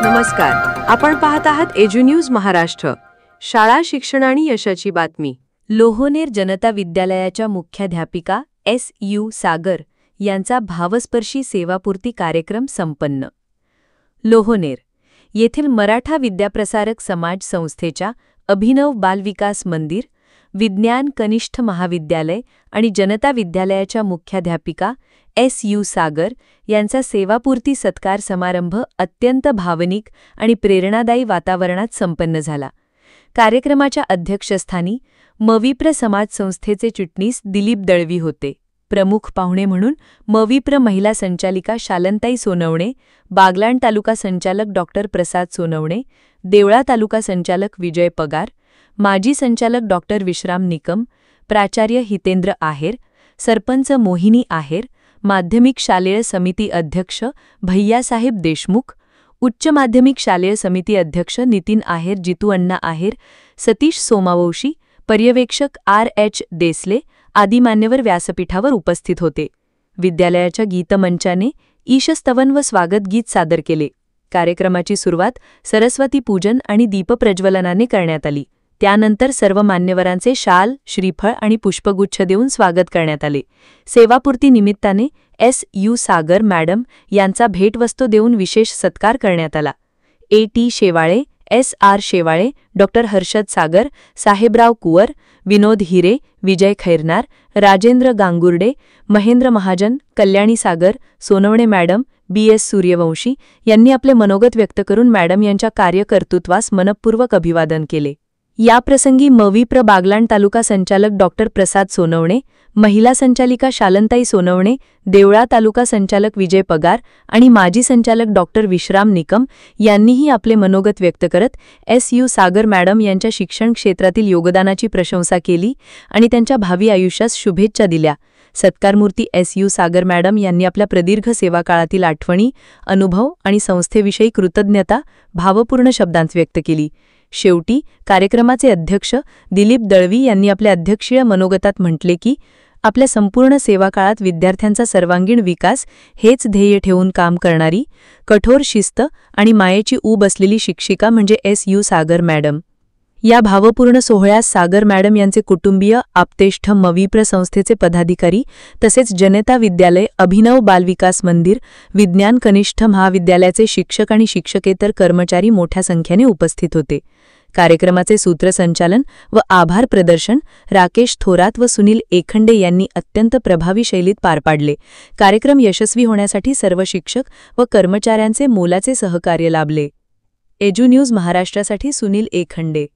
नमस्कार, आपण पाहत आहात एज्यू न्यूज महाराष्ट्र. शाळा शिक्षण आणि यशाची बातमी. लोहोनेर जनता विद्यालयाच्या मुख्याध्यापिका S.U. सागर यांचा भावस्पर्शी सेवापूर्ती कार्यक्रम संपन्न. लोहोनेर येथील मराठा विद्याप्रसारक समाज संस्थेच्या अभिनव बालविकास मंदिर, विज्ञान कनिष्ठ महाविद्यालय आणि जनता विद्यालयाच्या मुख्याध्यापिका S.U. सागर यांचा सेवापूर्ती सत्कार समारंभ अत्यंत भावनिक आणि प्रेरणादायी वातावरणात संपन्न झाला. कार्यक्रमाच्या अध्यक्षस्थानी मविप्र समाज संस्थेचे चिटणीस दिलीप दळवी होते. प्रमुख पाहुणे म्हणून मविप्र महिला संचालिका शालनताई सोनवणे, बागलाण तालुका संचालक डॉ. प्रसाद सोनवणे, देवळा तालुका संचालक विजय पगार, माजी संचालक डॉ. विश्राम निकम, प्राचार्य हितेंद्र आहेर, सरपंच मोहिनी आहेर, माध्यमिक शालेय समिती अध्यक्ष भैयासाहेब देशमुख, उच्च माध्यमिक शालेय समिती अध्यक्ष नितीन आहेर, जितू अण्णा आहेर, सतीश सोमावंशी, पर्यवेक्षक R.H. देसले आदी मान्यवर व्यासपीठावर उपस्थित होते. विद्यालयाच्या गीतमंचाने ईशस्तवन व स्वागत गीत सादर केले. कार्यक्रमाची सुरुवात सरस्वती पूजन आणि दीपप्रज्वलनाने करण्यात आली. त्यानंतर सर्व मान्यवरांचे शाल, श्रीफळ आणि पुष्पगुच्छ देऊन स्वागत करण्यात आले. सेवापूर्ती निमित्ताने S.U. सागर मॅडम यांचा भेटवस्तू देऊन विशेष सत्कार करण्यात आला. A.T. शेवाळे, S.R. शेवाळे, डॉ. हर्षद सागर, साहेबराव कुवर, विनोद हिरे, विजय खैरनार, राजेंद्र गांगुर्डे, महेंद्र महाजन, कल्याणी सागर, सोनवणे मॅडम, B.S. सूर्यवंशी यांनी आपले मनोगत व्यक्त करून मॅडम यांच्या कार्यकर्तृत्वास मनःपूर्वक अभिवादन केले. याप्रसंगी मविप्र बागलाण तालुका संचालक डॉ. प्रसाद सोनवणे, महिला संचालिका शालनताई सोनवणे, देवळा तालुका संचालक विजय पगार आणि माजी संचालक डॉ. विश्राम निकम यांनीही आपले मनोगत व्यक्त करत S.U. सागर मॅडम यांच्या शिक्षण क्षेत्रातील योगदानाची प्रशंसा केली आणि त्यांच्या भावी आयुष्यास शुभेच्छा दिल्या. सत्कारमूर्ती S.U. सागर मॅडम यांनी आपल्या प्रदीर्घ सेवाकाळातील आठवणी, अनुभव आणि संस्थेविषयी कृतज्ञता भावपूर्ण शब्दांत व्यक्त केली. शेवटी कार्यक्रमाचे अध्यक्ष दिलीप दळवी यांनी आपल्या अध्यक्षीय मनोगतात म्हटले की आपल्या संपूर्ण सेवाकाळात विद्यार्थ्यांचा सर्वांगीण विकास हेच ध्येय ठेवून काम करणारी, कठोर शिस्त आणि मायेची ऊब असलेली शिक्षिका म्हणजे S.U. सागर मॅडम. या भावपूर्ण सोहळ्यास सागर मॅडम यांचे कुटुंबीय, आप्तेष्ठ, मविप्र संस्थेचे पदाधिकारी तसेच जनता विद्यालय, अभिनव बालविकास मंदिर, विज्ञान कनिष्ठ महाविद्यालयाचे शिक्षक आणि शिक्षकेतर कर्मचारी मोठ्या संख्येने उपस्थित होते. कार्यक्रमाचे सूत्रसंचालन व आभार प्रदर्शन राकेश थोरात व सुनील एखंडे यांनी अत्यंत प्रभावी शैलीत पार पाडले. कार्यक्रम यशस्वी होण्यासाठी सर्व शिक्षक व कर्मचाऱ्यांचे मोलाचे सहकार्य लाभले. एज्यू न्यूज महाराष्ट्रासाठी सुनील एखंडे.